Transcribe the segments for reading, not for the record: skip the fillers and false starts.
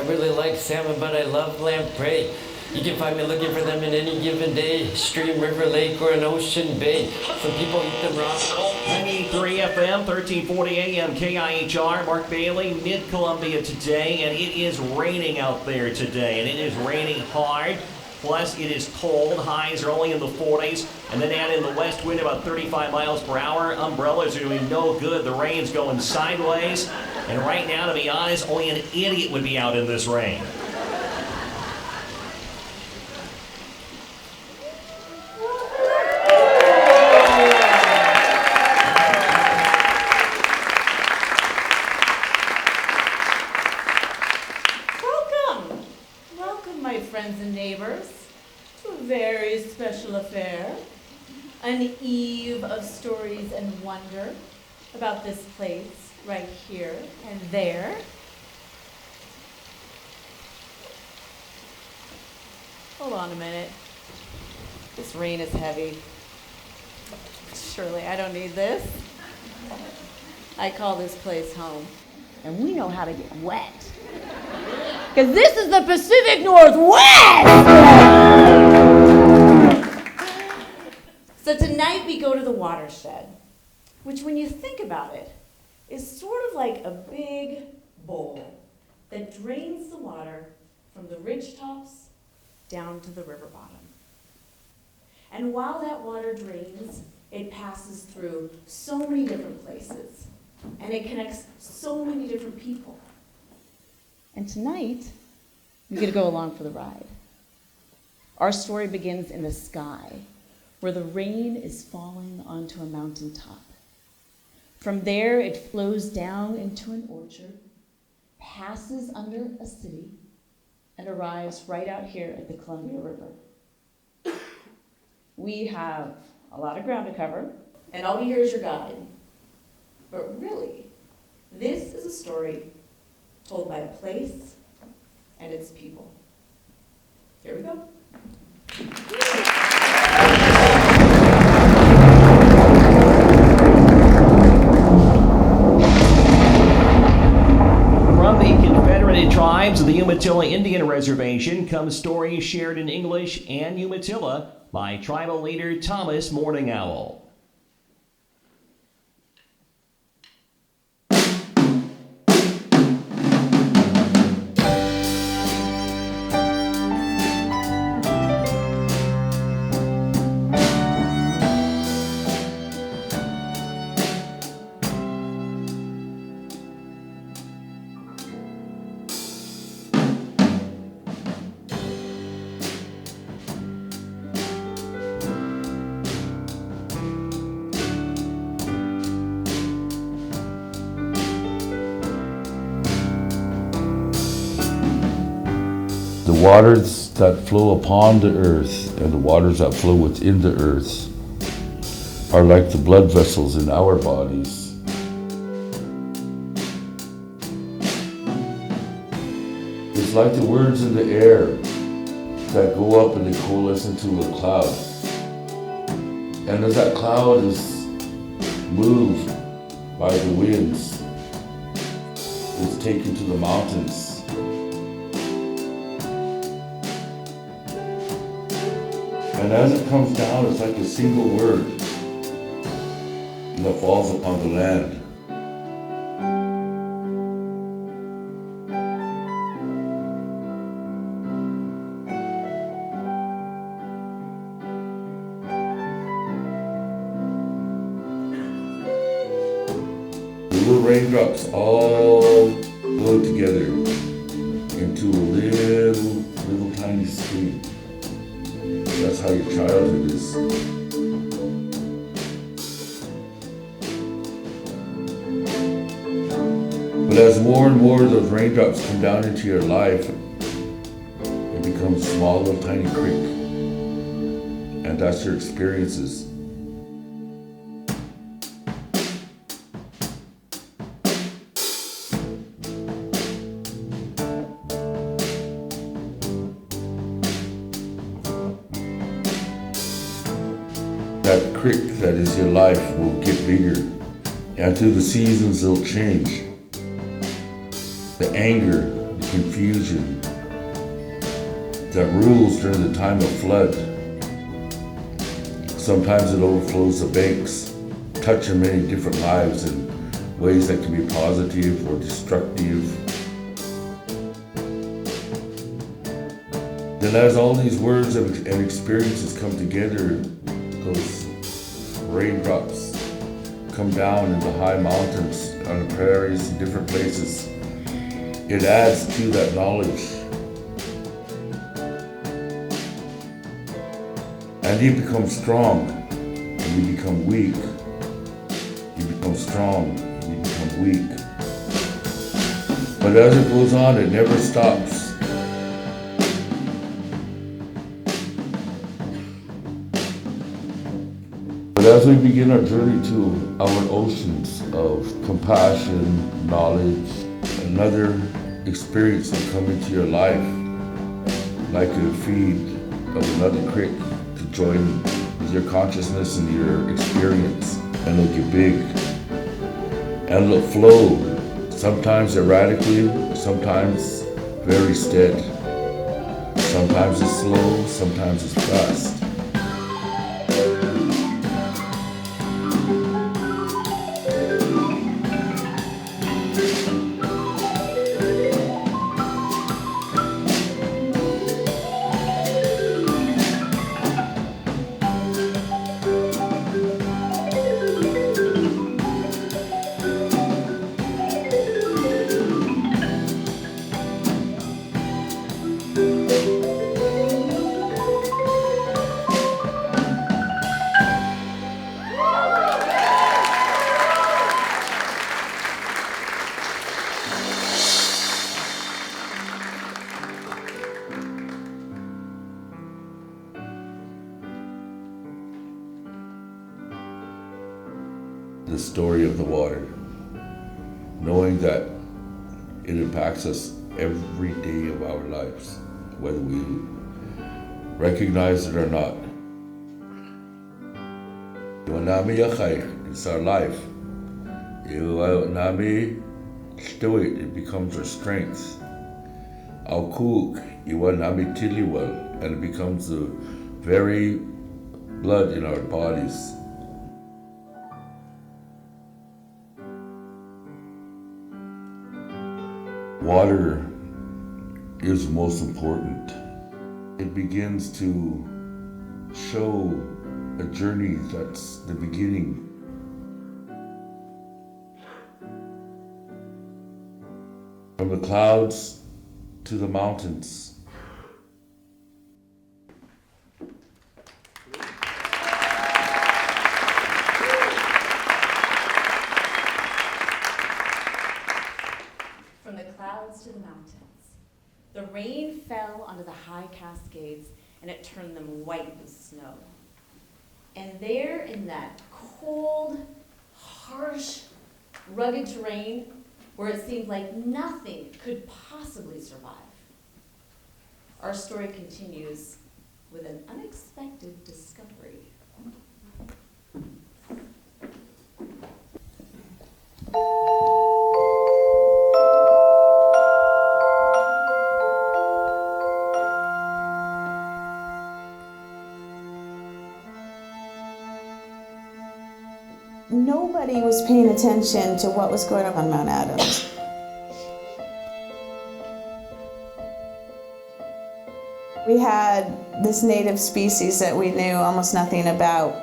really like salmon, but I love lamprey. You can find me looking for them in any given day, stream, river, lake, or an ocean bay. Some people eat them raw. 93 FM, 1340 AM, KIHR, Mark Bailey, mid-Columbia today, and it is raining out there today, and it is raining hard. Plus, it is cold. Highs are only in the 40s. And then add in the west wind about 35 miles per hour. Umbrellas are doing no good. The rain's going sideways. And right now, to be honest, only an idiot would be out in this rain. Friends and neighbors, to a very special affair, an eve of stories and wonder about this place right here and there. Hold on a minute. This rain is heavy. Surely I don't need this. I call this place home. And we know how to get wet. Because this is the Pacific Northwest! So tonight we go to the Watershed, which when you think about it, is sort of like a big bowl that drains the water from the ridge tops down to the river bottom. And while that water drains, it passes through so many different places, and it connects so many different people. And tonight, we get to go along for the ride. Our story begins in the sky, where the rain is falling onto a mountaintop. From there, it flows down into an orchard, passes under a city, and arrives right out here at the Columbia River. We have a lot of ground to cover, and all we hear is your guide. But really, this is a story told by a place and its people. Here we go. From the Confederated Tribes of the Umatilla Indian Reservation comes stories shared in English and Umatilla by tribal leader Thomas Morning Owl. The waters that flow upon the earth and the waters that flow within the earth are like the blood vessels in our bodies. It's like the words in the air that go up and they coalesce into a cloud. And as that cloud is moved by the winds, it's taken to the mountains. And as it comes down, it's like a single word that falls upon the land. The little raindrops all flow together into a little tiny stream. That's how your childhood is. But as more and more of those raindrops come down into your life, it becomes a small little tiny creek. And that's your experiences. That creek that is your life will get bigger, and through the seasons it'll change. The anger confusion that rules during the time of flood. Sometimes it overflows the banks, touching many different lives in ways that can be positive or destructive. Then as all these words and experiences come together, those raindrops come down in the high mountains, on the prairies, in different places. It adds to that knowledge. And you become strong, and you become weak. You become strong, and you become weak. But as it goes on, it never stops. But as we begin our journey to our oceans of compassion, knowledge, another experience will come into your life, like a feed of another creek to join with your consciousness and your experience, and it'll get big, and it'll flow, sometimes erratically, sometimes very steady. Sometimes it's slow, sometimes it's fast. The story of the water, knowing that it impacts us every day of our lives, whether we recognize it or not. It's our life. It becomes our strength. And it becomes the very blood in our bodies. Water is most important. It begins to show a journey that's the beginning. From the clouds to the mountains. To the mountains. The rain fell onto the high Cascades and it turned them white with snow. And there in that cold, harsh, rugged terrain where it seemed like nothing could possibly survive, our story continues with an unexpected discovery. Nobody was paying attention to what was going on Mount Adams. We had this native species that we knew almost nothing about.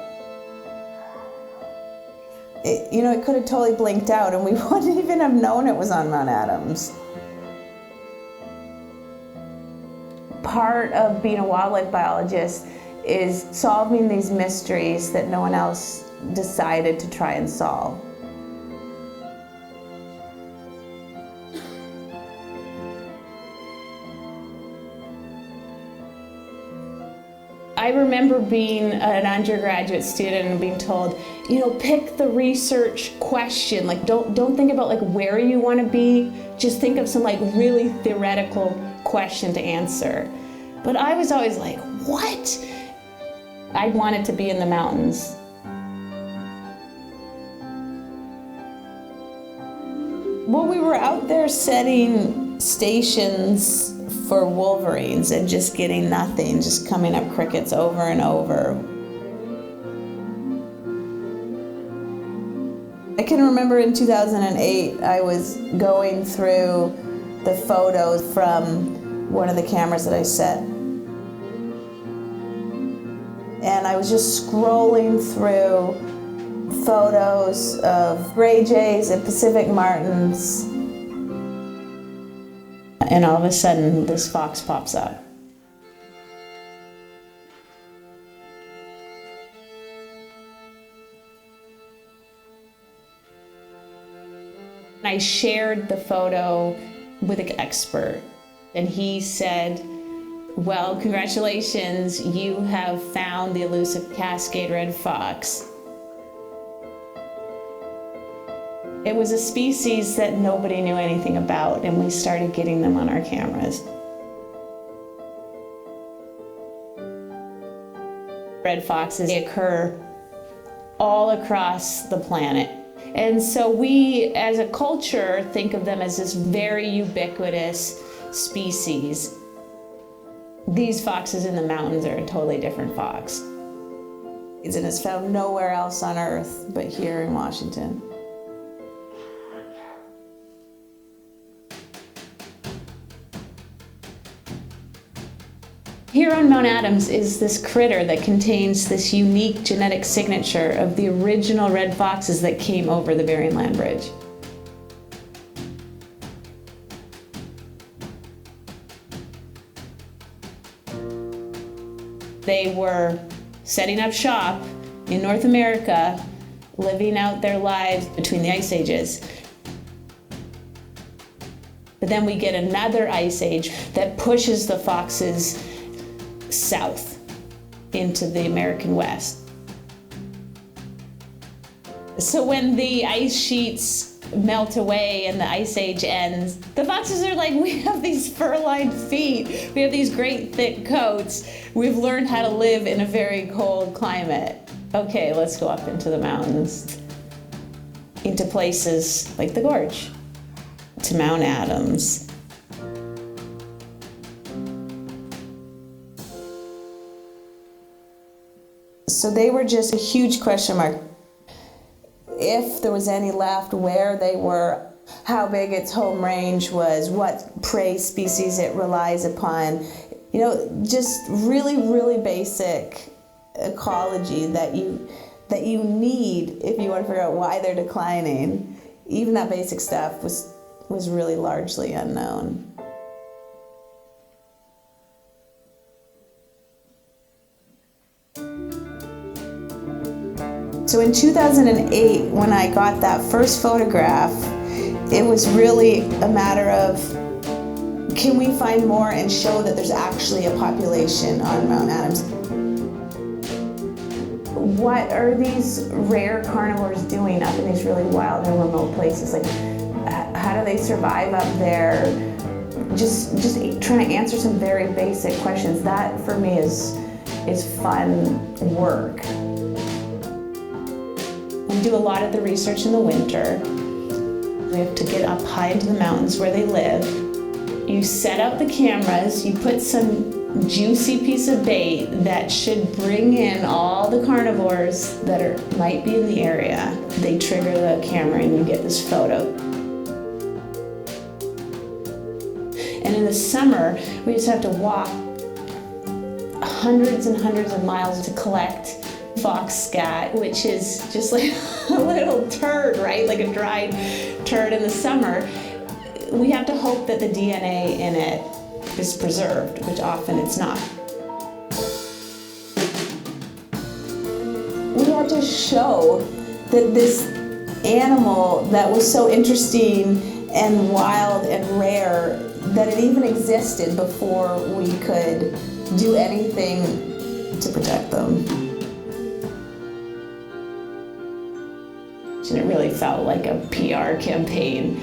It could have totally blinked out and we wouldn't even have known it was on Mount Adams. Part of being a wildlife biologist is solving these mysteries that no one else decided to try and solve. I remember being an undergraduate student and being told, pick the research question. Like, don't think about where you want to be. Just think of some really theoretical question to answer. But I was always like, what? I wanted to be in the mountains. Well, we were out there setting stations for wolverines and just getting nothing, just coming up crickets over and over. I can remember in 2008, I was going through the photos from one of the cameras that I set. And I was just scrolling through photos of gray jays and Pacific martins. And all of a sudden, this fox pops up. I shared the photo with an expert, and he said, well, congratulations, you have found the elusive Cascade red fox. It was a species that nobody knew anything about, and we started getting them on our cameras. Red foxes, they occur all across the planet. And so we, as a culture, think of them as this very ubiquitous species. These foxes in the mountains are a totally different fox. And it's found nowhere else on Earth but here in Washington. Here on Mount Adams is this critter that contains this unique genetic signature of the original red foxes that came over the Bering Land Bridge. They were setting up shop in North America, living out their lives between the ice ages. But then we get another ice age that pushes the foxes south into the American West. So when the ice sheets melt away and the ice age ends, the foxes are like, we have these fur-lined feet, we have these great thick coats, we've learned how to live in a very cold climate. Okay, let's go up into the mountains, into places like the Gorge, to Mount Adams. So they were just a huge question mark. If there was any left, where they were, how big its home range was, what prey species it relies upon. You know, just really, really basic ecology that you need if you want to figure out why they're declining. Even that basic stuff was really largely unknown. So in 2008, when I got that first photograph, it was really a matter of, can we find more and show that there's actually a population on Mount Adams? What are these rare carnivores doing up in these really wild and remote places? Like, how do they survive up there? Just trying to answer some very basic questions. That, for me, is fun work. We do a lot of the research in the winter. We have to get up high into the mountains where they live. You set up the cameras, you put some juicy piece of bait that should bring in all the carnivores that might be in the area. They trigger the camera and you get this photo. And in the summer, we just have to walk hundreds and hundreds of miles to collect fox scat, which is just like a little turd, right? Like a dried turd in the summer. We have to hope that the DNA in it is preserved, which often it's not. We had to show that this animal that was so interesting and wild and rare, that it even existed before we could do anything to protect them. And it really felt like a PR campaign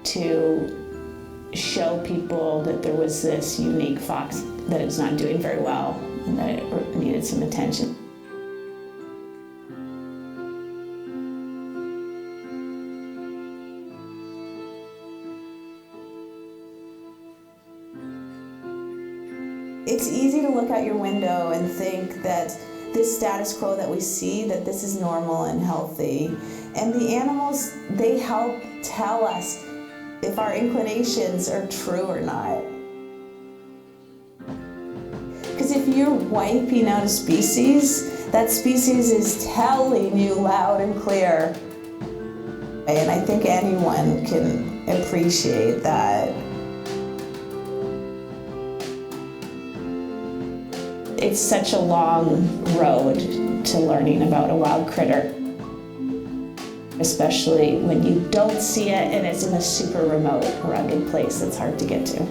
to show people that there was this unique fox that it was not doing very well and that it needed some attention. It's easy to look out your window and think that this status quo that we see, that this is normal and healthy. And the animals, they help tell us if our inclinations are true or not. Because if you're wiping out a species, that species is telling you loud and clear. And I think anyone can appreciate that. It's such a long road to learning about a wild critter, especially when you don't see it and it's in a super remote, rugged place that's hard to get to.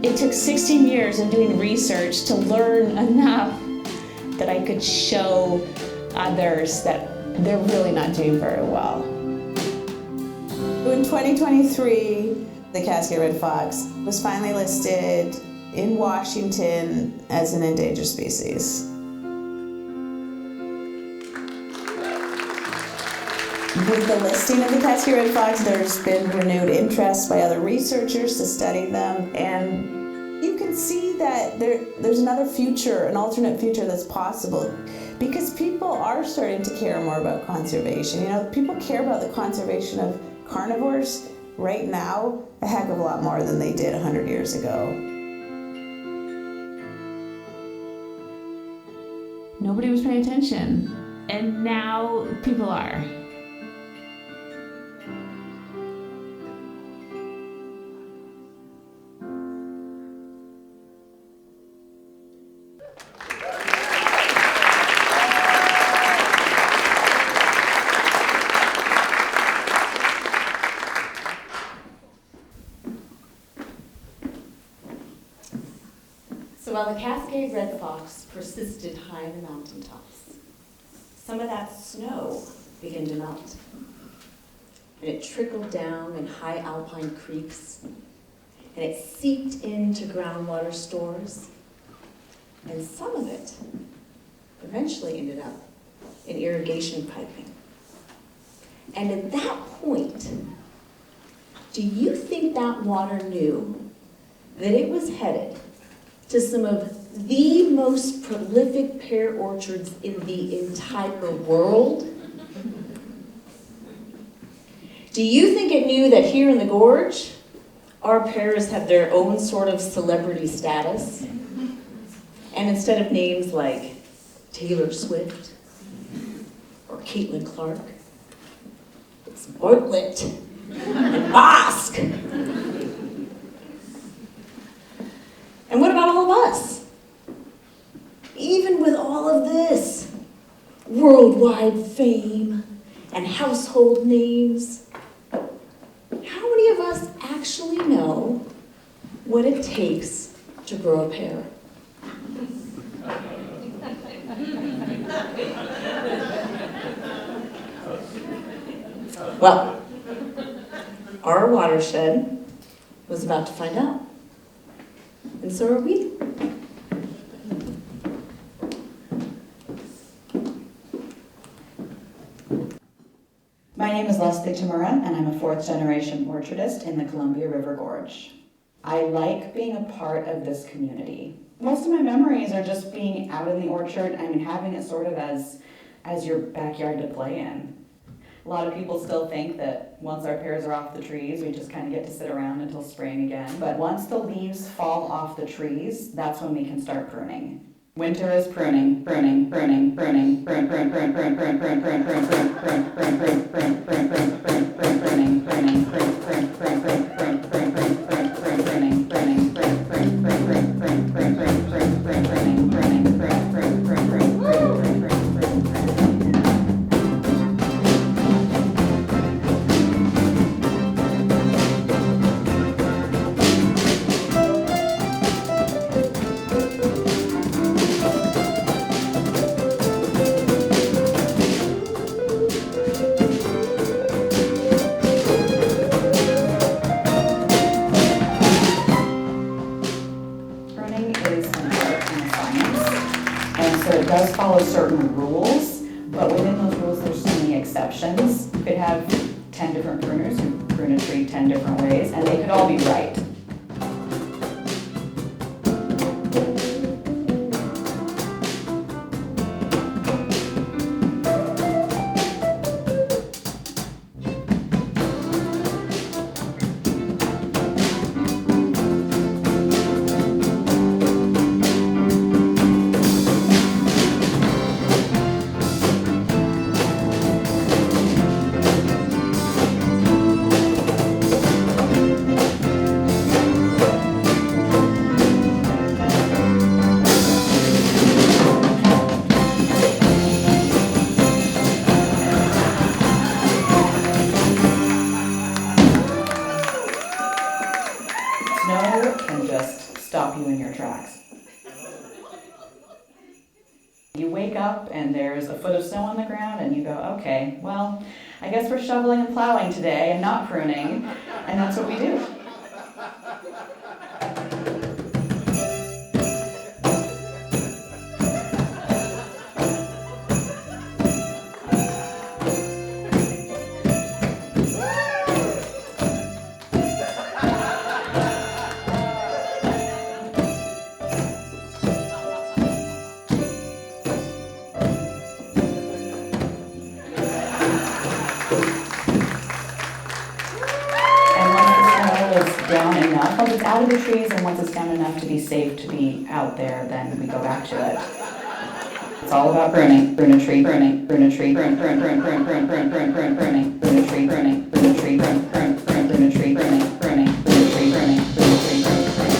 It took 16 years of doing research to learn enough that I could show others that they're really not doing very well. In 2023, the Cascade red fox was finally listed in Washington as an endangered species. With the listing of the Cascade red fox, there's been renewed interest by other researchers to study them, and you can see that there's another future, an alternate future that's possible, because people are starting to care more about conservation. You know, people care about the conservation of carnivores right now a heck of a lot more than they did 100 years ago. Nobody was paying attention, and now people are. So while the Cascade red fox persisted high in the mountaintops, some of that snow began to melt. And it trickled down in high alpine creeks, and it seeped into groundwater stores, and some of it eventually ended up in irrigation piping. And at that point, do you think that water knew that it was headed to some of the most prolific pear orchards in the entire world? Do you think it knew that here in the gorge, our pears have their own sort of celebrity status? And instead of names like Taylor Swift or Caitlin Clark, it's Bartlett and Bosque. And what about all of us? Even with all of this worldwide fame and household names, how many of us actually know what it takes to grow a pear? Well, our watershed was about to find out. And so are we. My name is Leslie Tamura, and I'm a fourth-generation orchardist in the Columbia River Gorge. I like being a part of this community. Most of my memories are just being out in the orchard, having it sort of as your backyard to play in. A lot of people still think that once our pears are off the trees, we just kind of get to sit around until spring again. But once the leaves fall off the trees, that's when we can start pruning. Winter is pruning, pruning, pruning, pruning, prune, prune, prune, prune, prune, prune, prune, prune, prune, prune, prune, prune, prune, prune, prune, prune, prune, pruning, pruning, prune, prune, prune, prune, prune, prune, prune, prune, prune, pruning, pruning, prune, prune, prune, prune, prune, prune, prune, prune, prune, pruning, pruning, prune, prune, prune, prune, prune, prune, prune. Does follow certain rules, but within those rules there's so many exceptions. You could have 10 different pruners who prune prune a tree 10 different ways, and they could all be right. Snow can just stop you in your tracks. You wake up and there's a foot of snow on the ground and you go, okay, well, I guess we're shoveling and plowing today and not pruning, and that's what we do. Down enough, once it's out of the trees and once it's down enough to be safe to be out there, then we go back to it. It's all about pruning. Prune a tree, pruning, prune a tree, prune, prune, prune, prune, prune, prune, prune, prune, pruning, prune a tree, pruning, prune a tree, prune, prune, prune, prune a tree, pruning, pruning, prune a tree, pruning, prune a tree, prune, prune.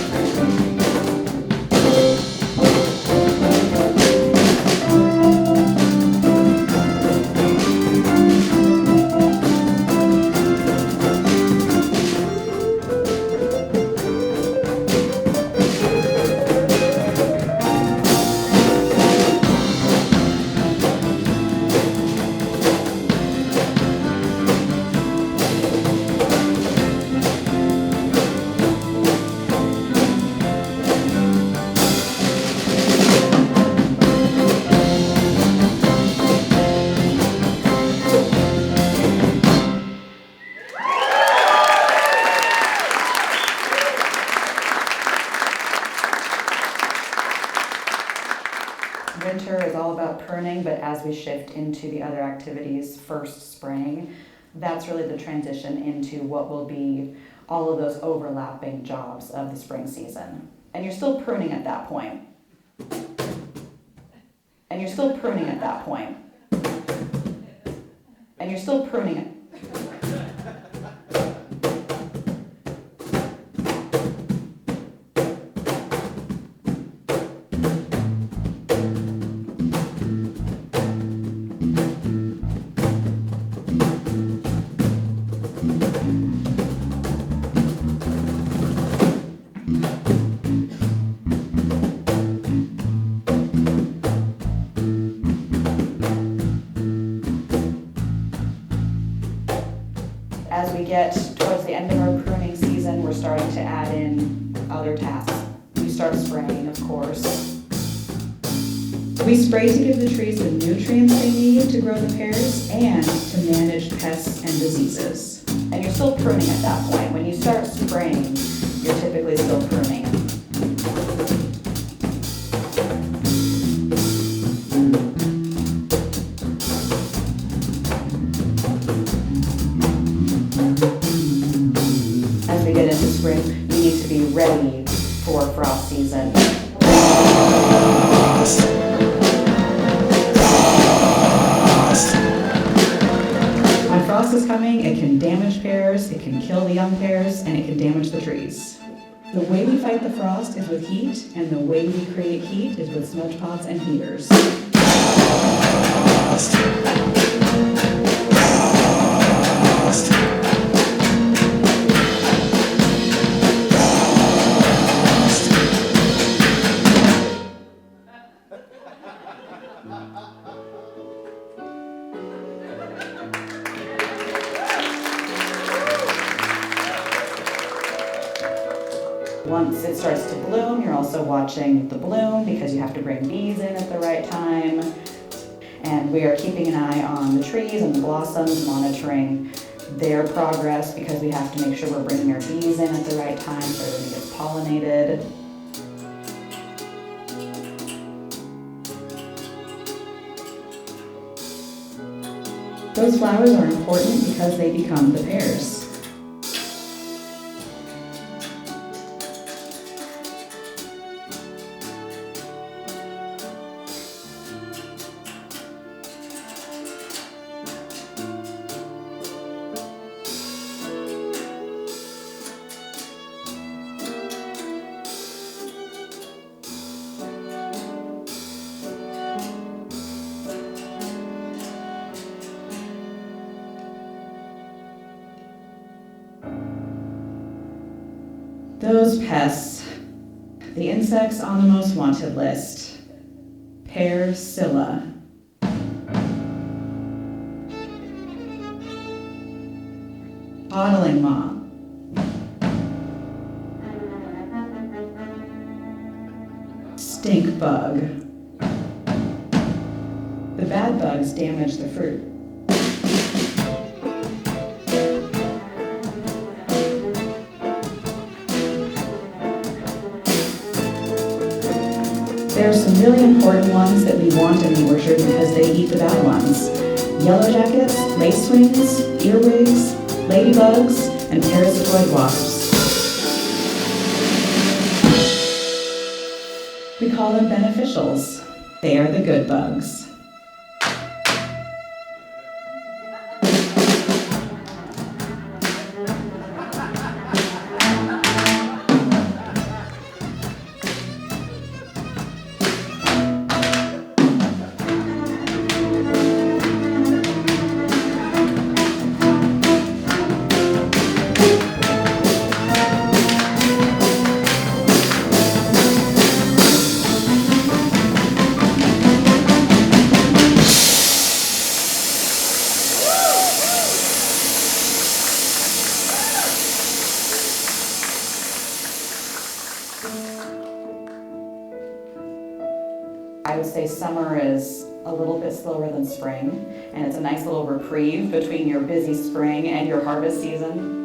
Winter is all about pruning, but as we shift into the other activities, first spring, that's really the transition into what will be all of those overlapping jobs of the spring season. And you're still pruning at that point. And you're still pruning at that point. And you're still pruning it. As we get towards the end of our pruning season, we're starting to add in other tasks. We start spraying, of course. We spray to give the trees the nutrients they need to grow the pears and to manage pests and diseases. And you're still pruning at that point. When you start spraying, you're typically still pruning. As we get into spring, we need to be ready for frost season. When frost is coming, it can damage pears, it can kill the young pears, and it can damage the trees. The way we fight the frost is with heat, and the way we create heat is with smudge pots and heaters. Once it starts to bloom, you're also watching the bloom because you have to bring bees in at the right time. And we are keeping an eye on the trees and the blossoms, monitoring their progress because we have to make sure we're bringing our bees in at the right time so everything gets pollinated. Those flowers are important because they become the pears. Those pests, the insects on the most wanted list, Pear-Scilla. Bottling moth. Stink bug. The bad bugs damage the fruit. There are some really important ones that we want in the orchard because they eat the bad ones. Yellow jackets, lacewings, earwigs, ladybugs, and parasitoid wasps. We call them beneficials. They are the good bugs. I would say summer is a little bit slower than spring, and it's a nice little reprieve between your busy spring and your harvest season.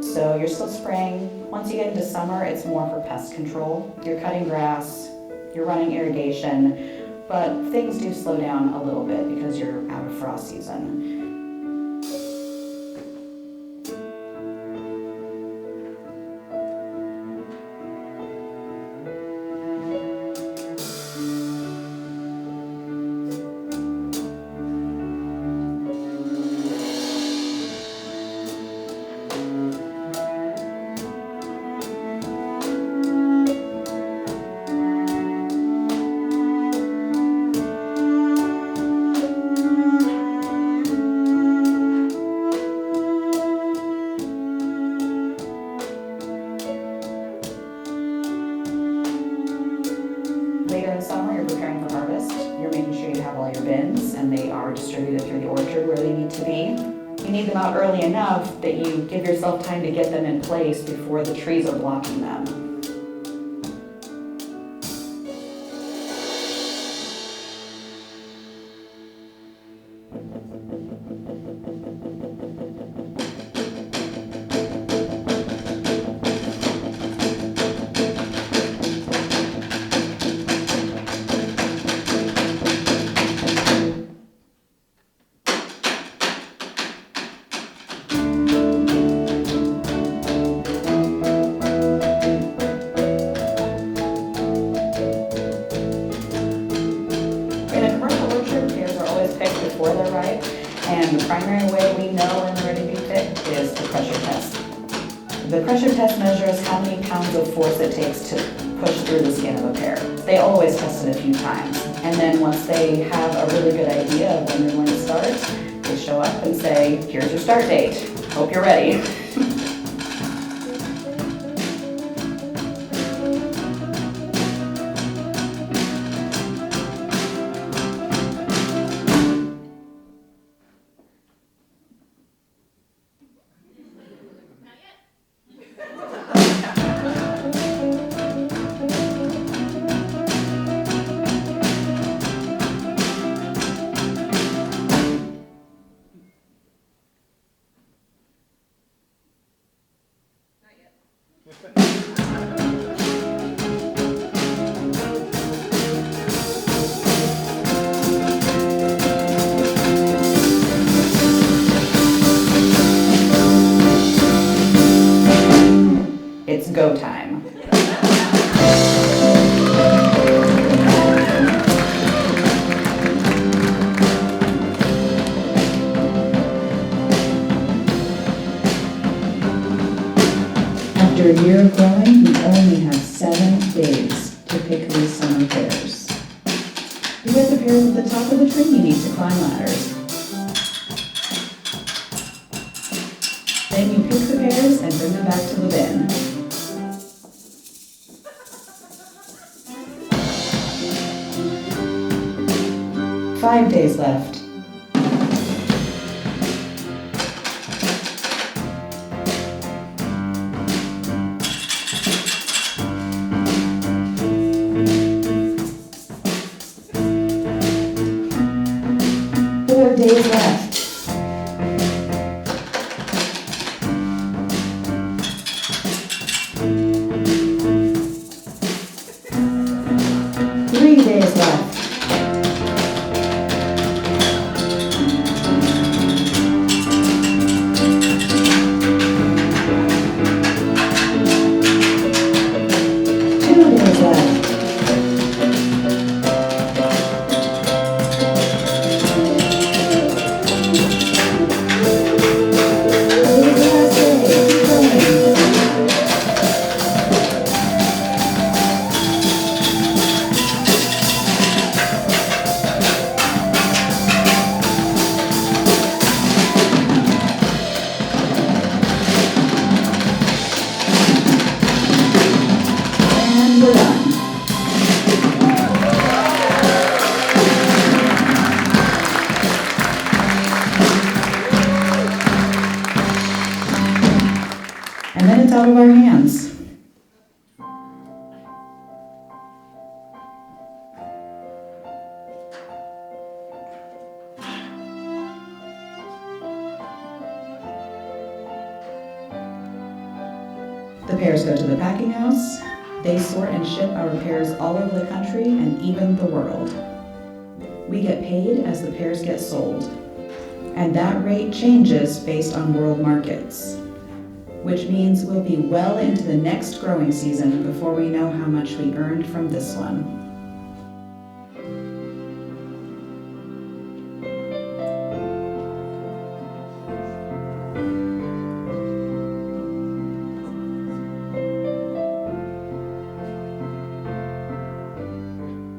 So you're still spraying. Once you get into summer, it's more for pest control. You're cutting grass, you're running irrigation, but things do slow down a little bit because you're out of frost season. Later in summer, you're preparing for harvest. You're making sure you have all your bins and they are distributed through the orchard where they need to be. You need them out early enough that you give yourself time to get them in place before the trees are blocking them. Before they're ripe, and the primary way we know when they're ready to be picked is the pressure test. The pressure test measures how many pounds of force it takes to push through the skin of a pear. They always test it a few times, and then once they have a really good idea of when they're going to start, they show up and say, here's your start date, hope you're ready. It's go time. After a year of growing, we only have 7 days to pick these summer pears. To get the pears at the top of the tree, you need to climb ladders. Then you pick the pears and bring them back to the bin. Five days left. Four days left. Three days left. And then it's out of our hands. The pears go to the packing house. They sort and ship our pears all over the country and even the world. We get paid as the pears get sold, and that rate changes based on world markets, which means we'll be well into the next growing season before we know how much we earned from this one.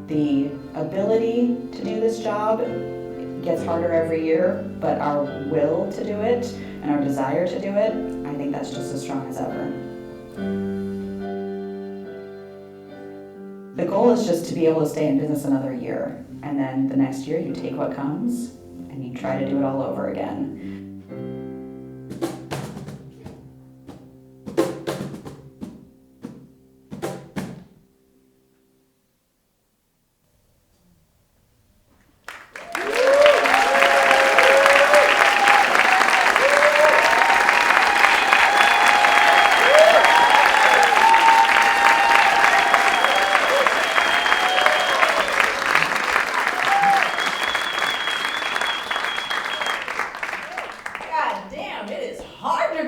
The ability to do this job gets harder every year, but our will to do it and our desire to do it, I think that's just as strong as ever. The goal is just to be able to stay in business another year, and then the next year you take what comes and you try to do it all over again.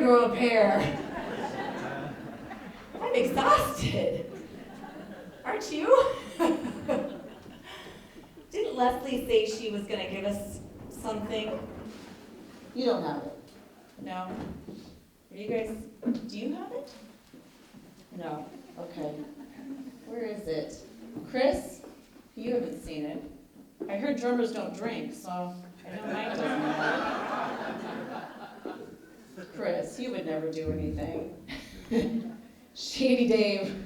Grow a pear. I'm exhausted. Aren't you? Didn't Leslie say she was going to give us something? You don't have it. No. Are you guys, do you have it? No. Okay. Where is it? Chris, you haven't seen it. I heard drummers don't drink, so I know Mike doesn't have it. Chris, you would never do anything. Shady Dave,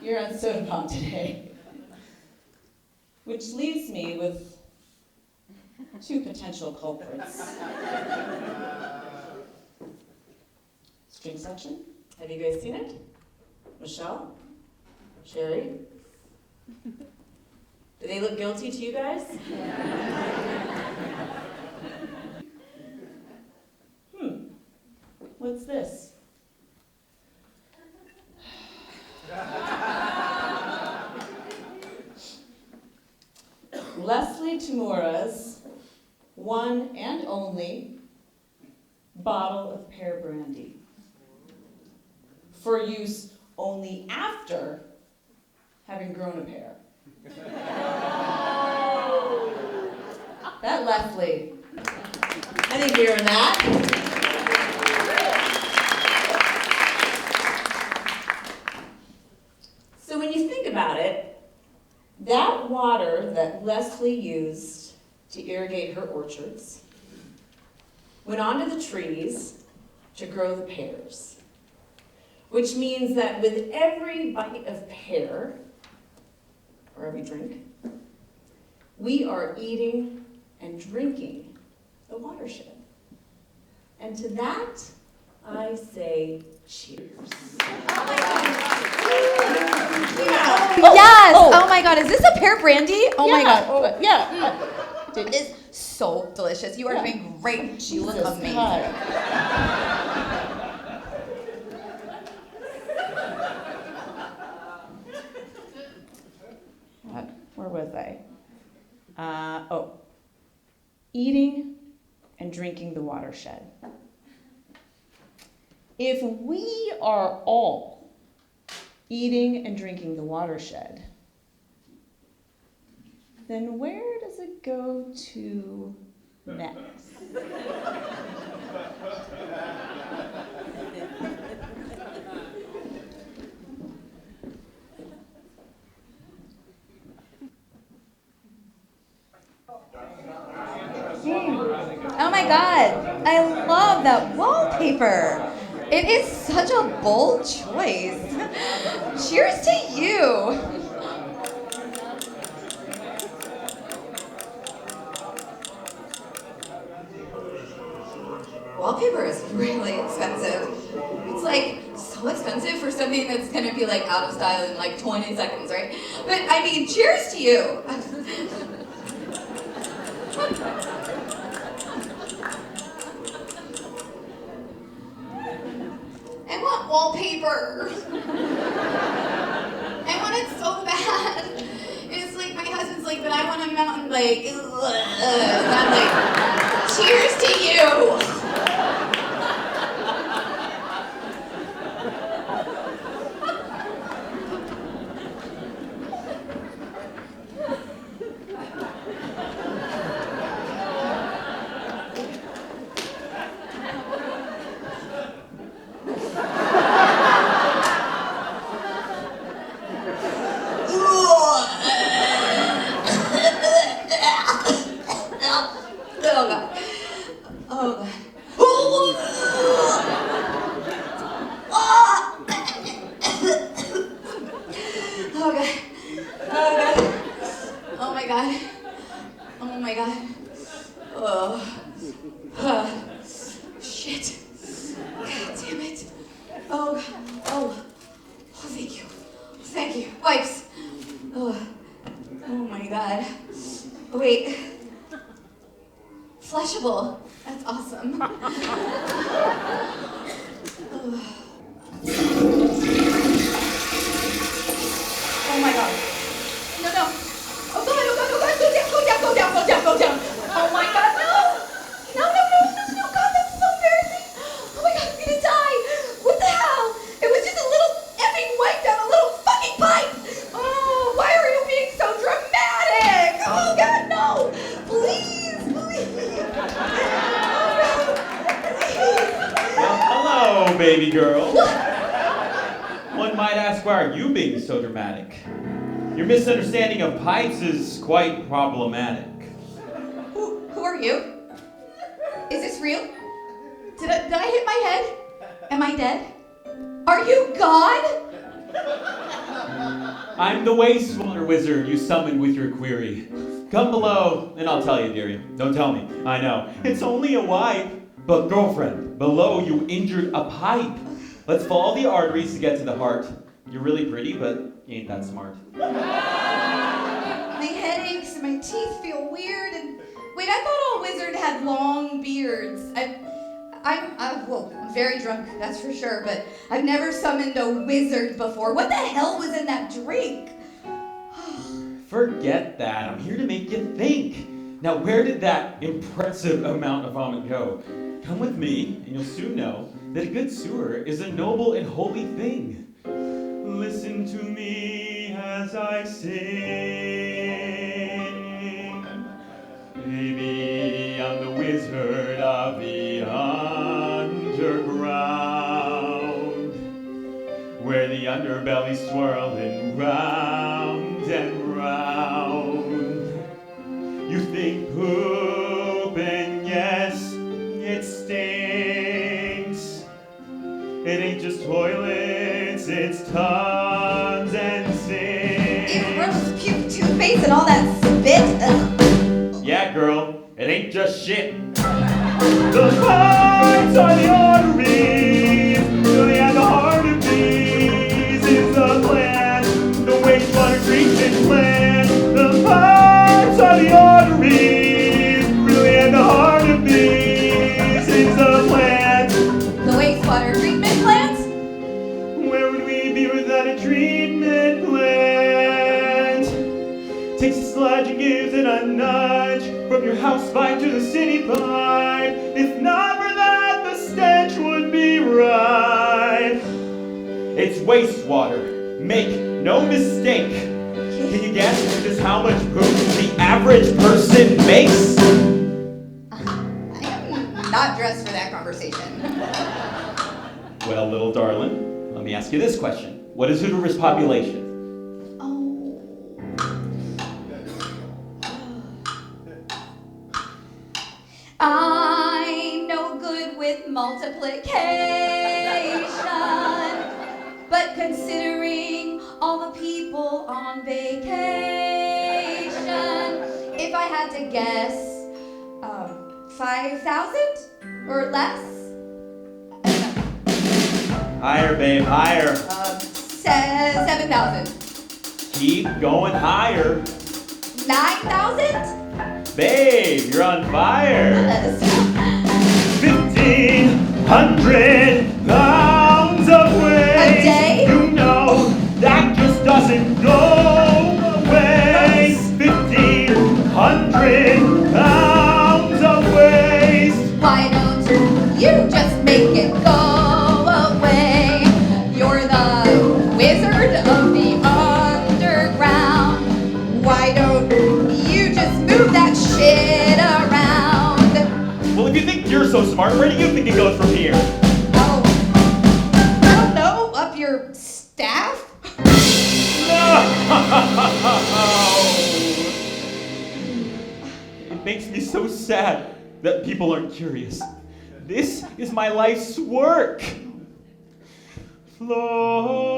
you're on soda pop today. Which leaves me with 2 potential culprits. String section, have you guys seen it? Michelle? Sherry? Do they look guilty to you guys? What's this? bottle of pear brandy for use only after having grown a pear. That Leslie. I didn't hear that. So when you think about it, that water that Leslie used to irrigate her orchards went onto the trees to grow the pears, which means that with every bite of pear, or every drink, we are eating and drinking the watershed. And to that, I say cheers. Yes! Oh my god, is this a pear brandy? Oh my god. Oh, yeah. It is so delicious. You are doing great. You look amazing. Where was I? Eating and drinking the watershed. If we are all eating and drinking the watershed, then where does it go to next? Oh my god, I love that wallpaper. It is such a bold choice. Cheers to you. Wallpaper is really expensive. It's like so expensive for something that's gonna be like out of style in like 20 seconds, right? But I mean, cheers to you. I want wallpaper. I want it so bad. It's like my husband's like, but I want a mountain lake. And I'm like, cheers to you. That's awesome. Oh my god. No. Oh god. Go down. Oh my god, no. No. God, that's so embarrassing. Oh my god, I'm gonna die. What the hell? It was just a little effing wipe down a little fucking pipe. Oh, why are you being so dramatic? Oh god, no. Please. Well, hello, baby girl. One might ask, why are you being so dramatic? Your misunderstanding of pipes is quite problematic. Who are you? Is this real? Did I hit my head? Am I dead? Are you God? I'm the wastewater wizard you summoned with your query. Come below, and I'll tell you, dearie. Don't tell me. I know. It's only a wipe. But girlfriend, below you injured a pipe. Let's follow the arteries to get to the heart. You're really pretty, but you ain't that smart. My head aches and my teeth feel weird. And wait, I thought all wizards had long beards. I'm very drunk, that's for sure. But I've never summoned a wizard before. What the hell was in that drink? Forget that. I'm here to make you think. Now, where did that impressive amount of vomit go? Come with me, and you'll soon know that a good sewer is a noble and holy thing. Listen to me as I sing. Baby, I'm the wizard of the underground, where the underbelly's swirling round and round. You think poop, and yes, it stinks. It ain't just toilets, it's tubs and sinks. Ew, gross, puke, toothpaste, and all that spit. Ugh. Yeah, girl, it ain't just shit. The pipes are the arteries, really at the heart of these is the plant, the wastewater treatment plant. The pipes are the arteries, really at the heart of these is the plant. The wastewater treatment plant? Where would we be without a treatment plant? Takes a sludge and gives it a nudge from your house pipe to the city pipe. If not for that, the stench would be right. It's wastewater. Make no mistake. Can you guess just how much poop the average person makes? I am not dressed for that conversation. Well, little darling, let me ask you this question. What is Hooter's population? Oh. I'm no good with multiplication, but considering all the people on vacation, if I had to guess, 5,000 or less? Higher, babe, higher. 7,000. Keep going higher. 9,000? Babe, you're on fire. 1,500 pounds of weight. A day? You know that just doesn't go away. 1,500 pounds of waste. Why don't you just make it go away? You're the wizard of the underground. Why don't you just move that shit around? Well, if you think you're so smart, where do you think it goes from here? Oh, I don't know, up your staff? No! It makes me so sad that people aren't curious. This is my life's work. Flow,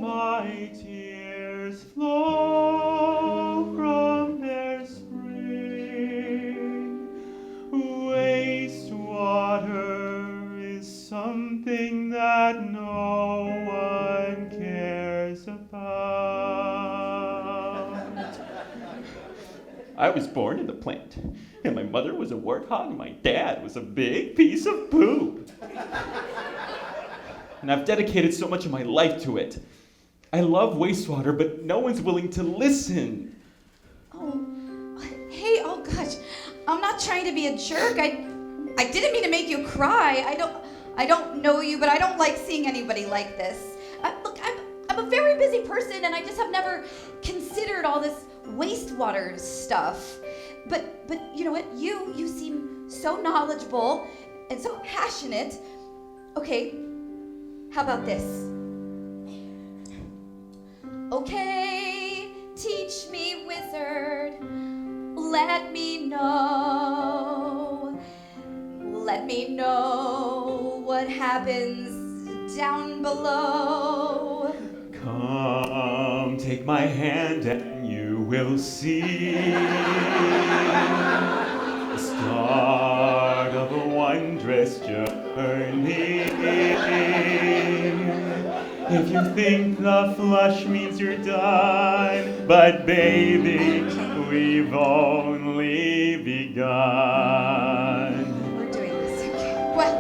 my tears, flow from their spring. Wastewater is something that no one cares about. I was born in the plant, and my mother was a warthog, and my dad was a big piece of poop. And I've dedicated so much of my life to it. I love wastewater, but no one's willing to listen. Oh, hey, oh gosh, I'm not trying to be a jerk. I didn't mean to make you cry. I don't know you, but I don't like seeing anybody like this. Look, I'm a very busy person, and I just have never considered all this wastewater stuff. But you know what? You seem so knowledgeable and so passionate. Okay, how about this? Okay, teach me, wizard. Let me know. Let me know what happens down below. Come, take my hand and you will see the start of a wondrous journey. If you think the flush means you're done, but baby, we've only begun. We're doing this. What?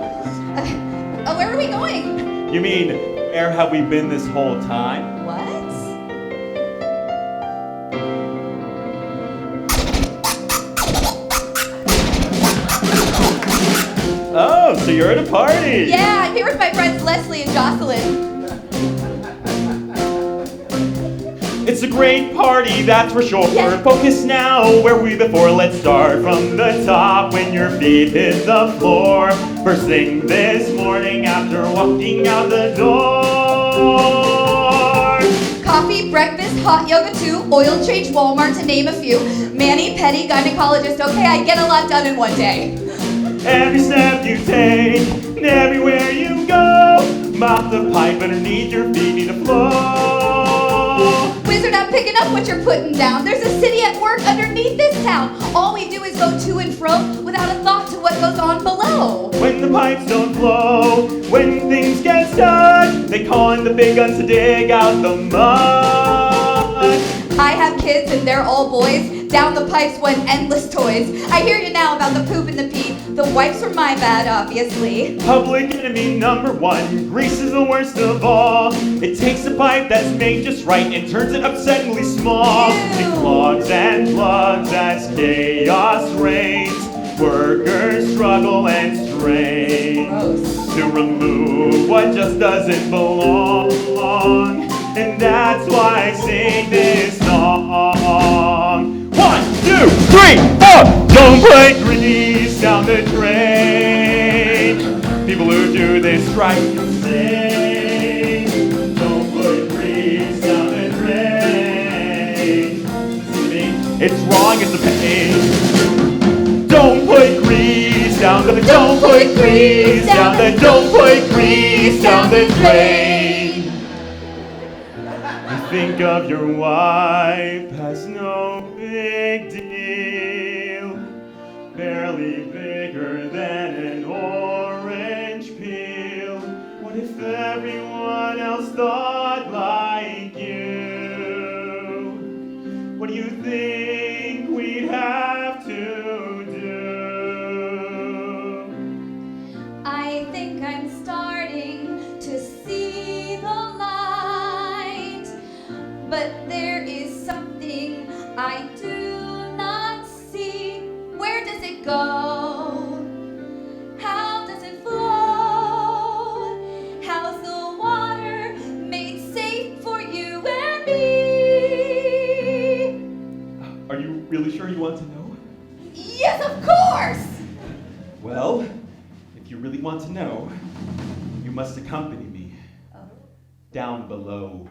Where are we going? You mean, where have we been this whole time? What? so you're at a party. Yeah, I'm here with my friends Leslie and Jocelyn. It's a great party, that's for sure. Yeah. Focus now, where we before. Let's start from the top when your feet hit the floor. First thing this morning after walking out the door. Coffee, breakfast, hot yoga too, oil change, Walmart to name a few. Mani-pedi, gynecologist, okay, I get a lot done in one day. Every step you take, and everywhere you go, mouth the pipe underneath your feet need to flow. Wizard, I'm picking up what you're putting down. There's a city at work underneath this town. All we do is go to and fro without a thought to what goes on below. When the pipes don't flow, when things get stuck, they call in the big guns to dig out the mud. I have kids and they're all boys. Down the pipes went endless toys. I hear you now about the poop and the pee. The wipes were my bad, obviously. Public enemy number one, grease is the worst of all. It takes a pipe that's made just right and turns it upsettingly small. Ew. It clogs and plugs as chaos reigns. Workers struggle and strain to remove what just doesn't belong. And that's why I sing this song. 1, 2, 3, 4. Don't put grease down the drain. People who do this strike and sing. Don't put grease down the drain. It's wrong, it's a pain. Don't put grease down the, don't put grease down the, don't put grease down the drain. You think of your wife as no big deal, barely bigger than an orange peel. What if everyone else thought like you? What do you think we'd have to do? I think I'm starting to see the light, but there is something I do not see. Where does it go? How does it flow? How's the water made safe for you and me? Are you really sure you want to know? Yes, of course! Well, if you really want to know, you must accompany me down below.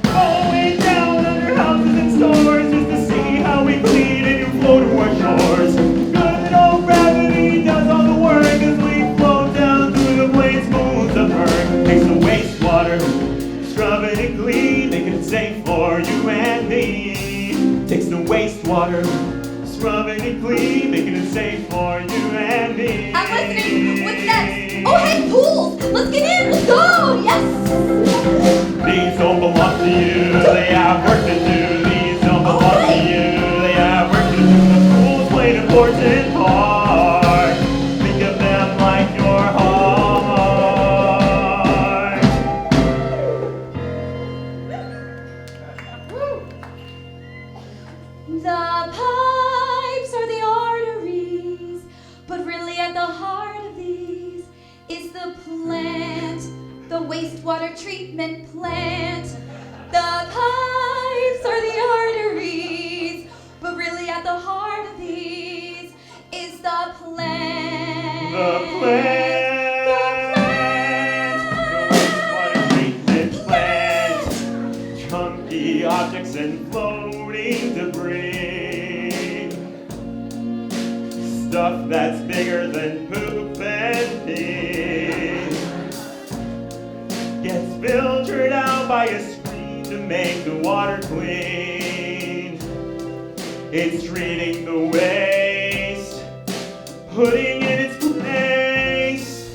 All the way down under houses and stores just to see how we clean and you flow to our shores. Good old gravity does all the work as we float down through the blade schools of earth. Takes the wastewater, scrub it and clean, making it safe for you and me. Takes the wastewater, scrub it and clean, making it safe for you and me. I'm listening. What's next? Oh, hey, pools! Let's get in! Let's go! Yes! These don't belong to you, they have work to do. These don't belong to you, they have work to do. The schools play an important part. Think of them like your heart. The pipes are the arteries, but really at the heart of these is the plant, the wastewater treatment plant. The pipes are the arteries, but really at the heart of these is the plant. The plant, the wastewater treatment plant. Chunky objects and floating debris. Stuff that's bigger than poop and pee. Gets filtered out by a screen to make the water clean. It's treating the waste, putting in its place.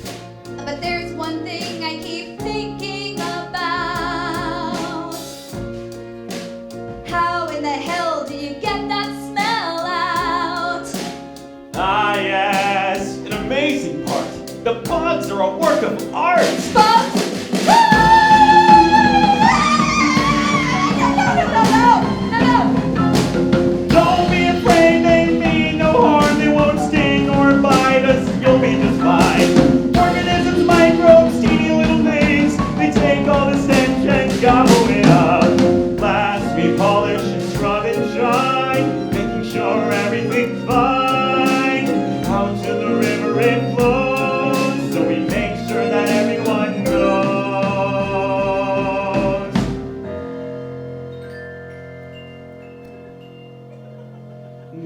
But there's one thing I keep thinking about. How in the hell do you get that smell out? Ah yes, an amazing part. The bugs are a work of art. Bugs? No. Don't be afraid, they mean no harm. They won't sting or bite us. You'll be just fine. it flows, so we make sure that everyone knows.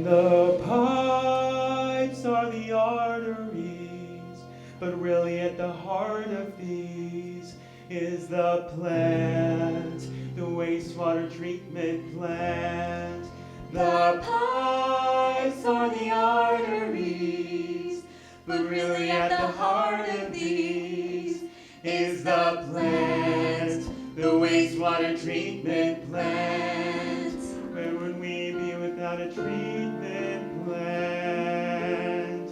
The pipes are the arteries, but really at the heart of these is the plant, the wastewater treatment plant. The pipes are the arteries, but really at the heart of these is the plant, the wastewater treatment plant. Where would we be without a treatment plant?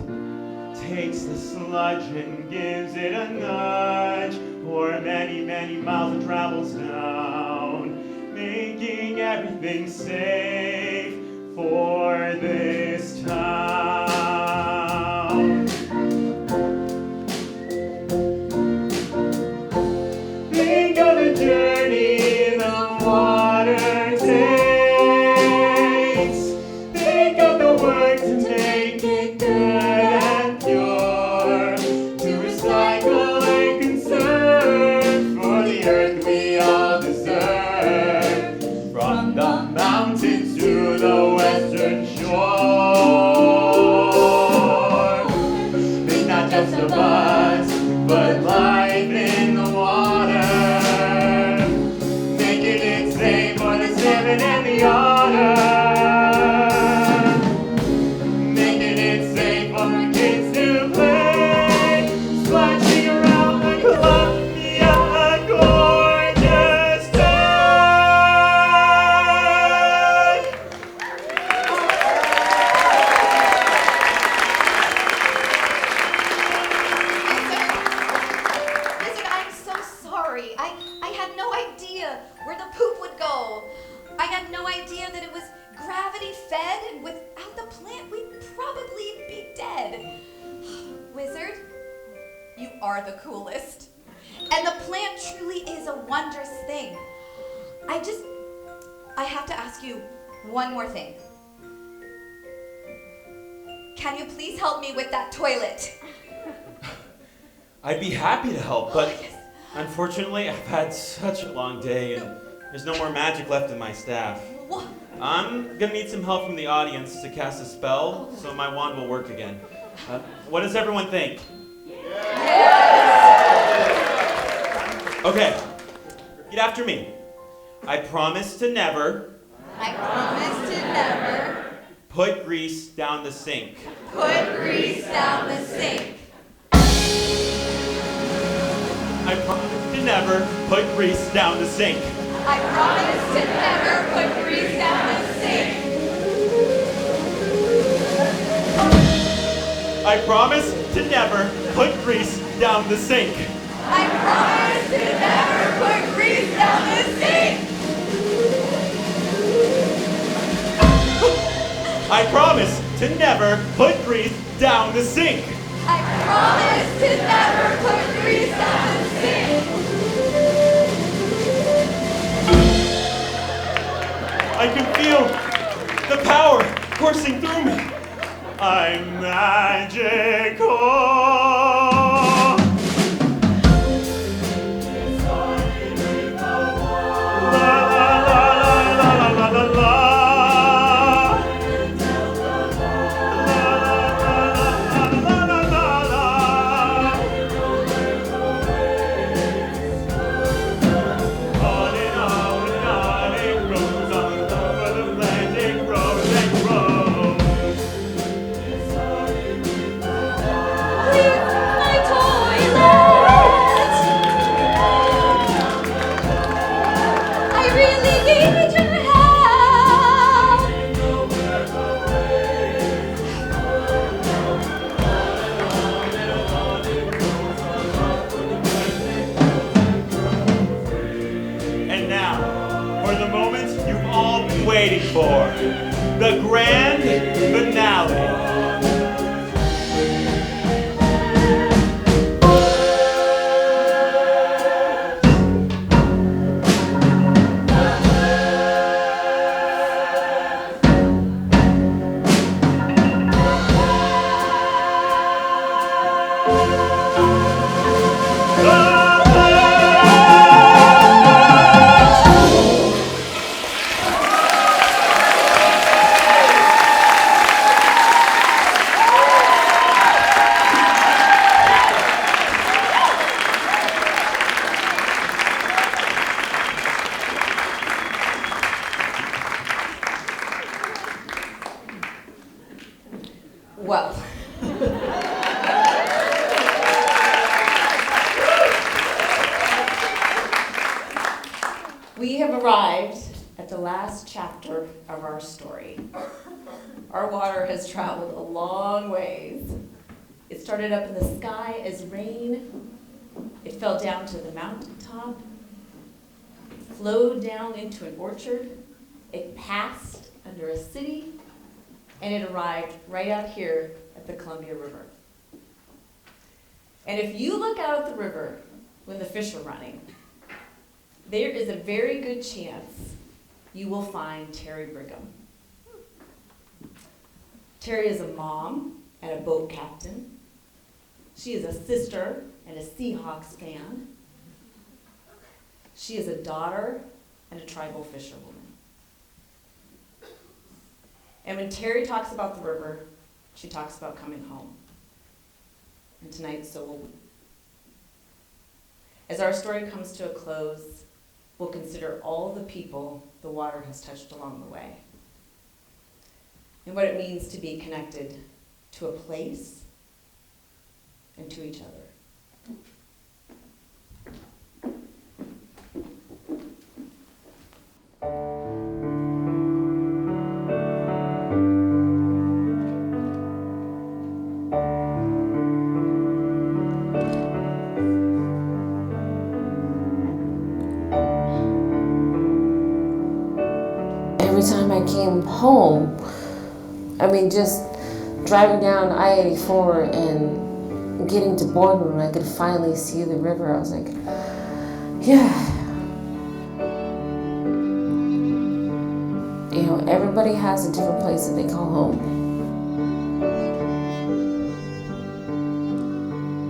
Takes the sludge and gives it a nudge, or many, many miles it travels down, making everything safe for this town. Think of the journey the water takes. Think of the work to make it good and pure, to recycle and conserve for the earth we all deserve. From the mountains to the western shore. It's not just a buzz, but life in the water. Making it safe for the salmon and the otter. Making it safe for the kids to play. Splashing around the Columbia gorgeous town. Listen, I'm so sorry. I had no idea where the poop would go. I had no idea that it was gravity fed, and without the plant, we'd probably be dead. Wizard, you are the coolest. And the plant truly is a wondrous thing. I have to ask you one more thing. Can you please help me with that toilet? I'd be happy to help, but unfortunately I've had such a long day and there's no more magic left in my staff. What? I'm gonna need some help from the audience to cast a spell so my wand will work again. What does everyone think? Okay, get after me. I promise to never put grease down the sink. Put grease down the sink. I promise to never put grease down the sink. I promise to never put grease down the sink. I promise to never put grease down the sink. I promise to never put grease down the sink. I promise to never put grease down the sink. I promise to never put grease down the sink. I can feel the power coursing through me. I'm magical. La la la la la la la la. Waiting for the grand finale. Well, we have arrived at the last chapter of our story. Our water has traveled a long ways. It started up in the sky as rain. It fell down to the mountaintop, flowed down into an orchard. It passed under a city, and it arrived right out here at the Columbia River. And if you look out at the river when the fish are running, there is a very good chance you will find Terry Brigham. Terry is a mom and a boat captain. She is a sister and a Seahawks fan. She is a daughter and a tribal fisherwoman. And when Terry talks about the river, she talks about coming home. And tonight, so will we. As our story comes to a close, we'll consider all the people the water has touched along the way, and what it means to be connected to a place and to each other. Every time I came home, I mean, just driving down I-84 and getting to Boardman, when I could finally see the river, I was like, yeah. You know, everybody has a different place that they call home.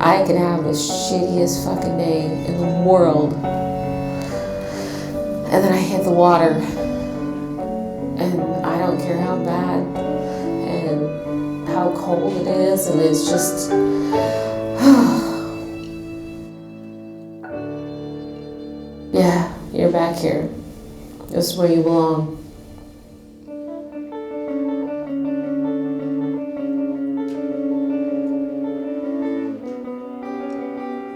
I could have the shittiest fucking day in the world, and then I hit the water, and I don't care how bad and how cold it is, and it's just, yeah, you're back here. This is where you belong.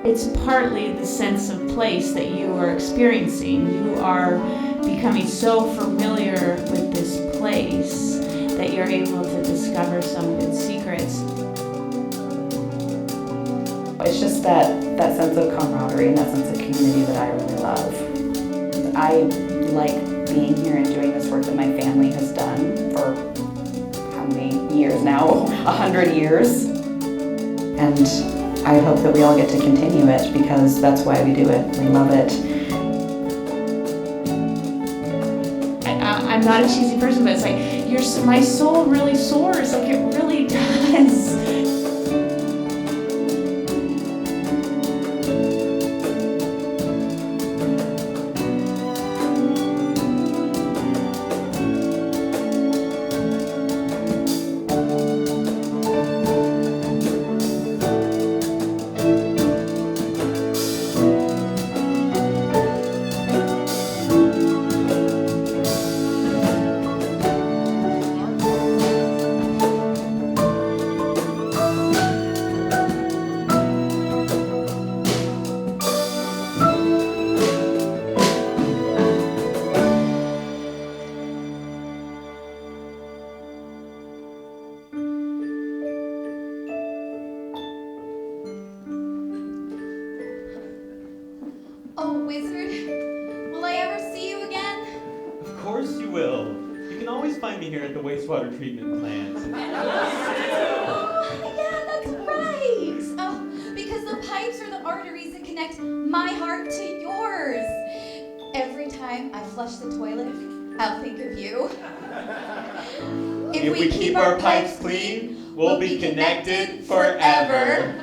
It's partly the sense of place that you are experiencing. You are becoming so familiar with this place that you're able to discover some of its secrets. It's just that sense of camaraderie and that sense of community that I really love. I like being here and doing this work that my family has done for how many years now? 100 years. And I hope that we all get to continue it because that's why we do it. We love it. I'm not a cheesy person, but it's like my soul really soars, like it really does. Oh, wizard, will I ever see you again? Of course you will. You can always find me here at the wastewater treatment plant. Oh, yeah, that's right. Oh, because the pipes are the arteries that connect my heart to yours. Every time I flush the toilet, I'll think of you. If we keep our pipes clean, we'll be connected forever.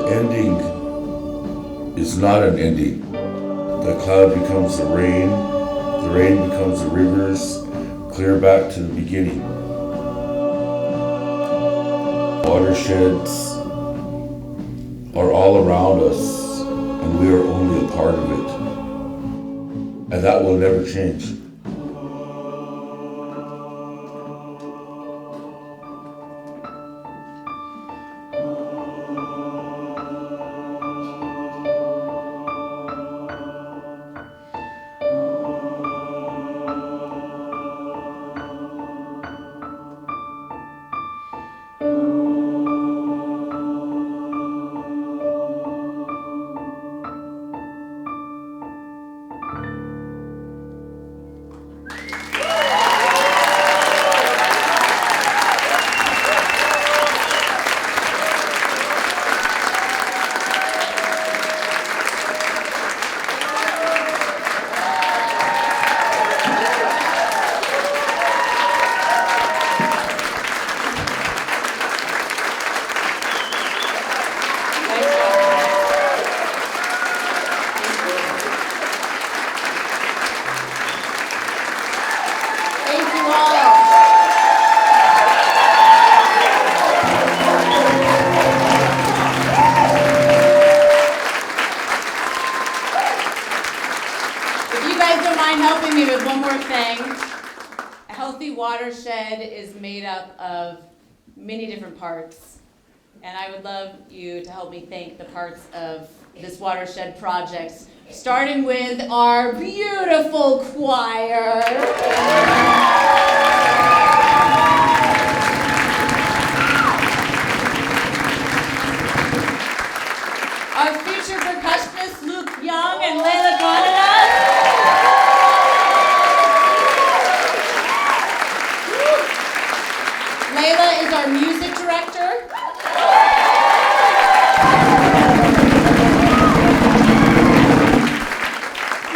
ending is not an ending. The cloud becomes the rain becomes the rivers, clear back to the beginning. Watersheds are all around us, and we are only a part of it. And that will never change. Watershed is made up of many different parts, and I would love you to help me thank the parts of this watershed project, starting with our beautiful choir. Our future percussionists, Luke Young and Layla Canada. Layla is our music director.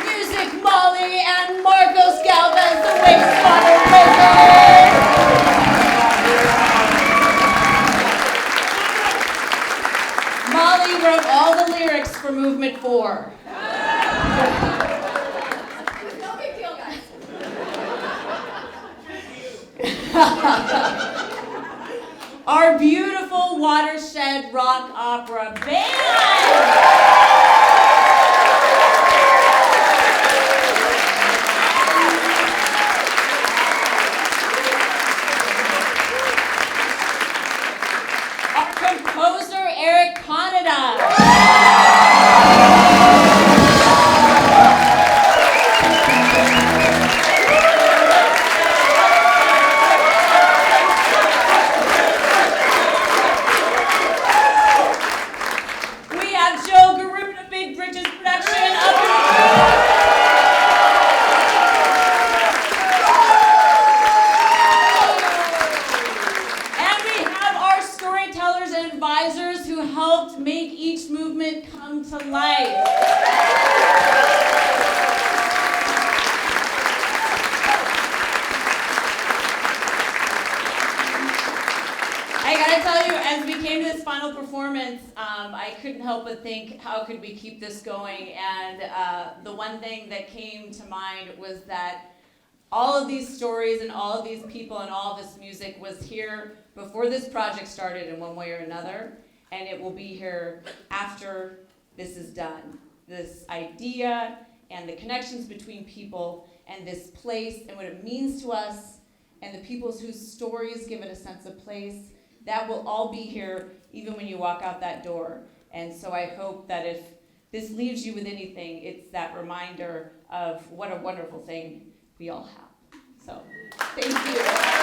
Music, Molly and Marcos Galvez, the wastewater wizard. Molly wrote all the lyrics for Movement 4. No big deal, guys. Our beautiful Watershed rock opera band. Our composer, Eric Canada. Make each movement come to life. I gotta tell you, as we came to this final performance, I couldn't help but think, how could we keep this going? And the one thing that came to mind was that all of these stories and all of these people and all of this music was here before this project started in one way or another. And it will be here after this is done. This idea and the connections between people and this place and what it means to us and the people whose stories give it a sense of place, that will all be here even when you walk out that door. And so I hope that if this leaves you with anything, it's that reminder of what a wonderful thing we all have. So, thank you.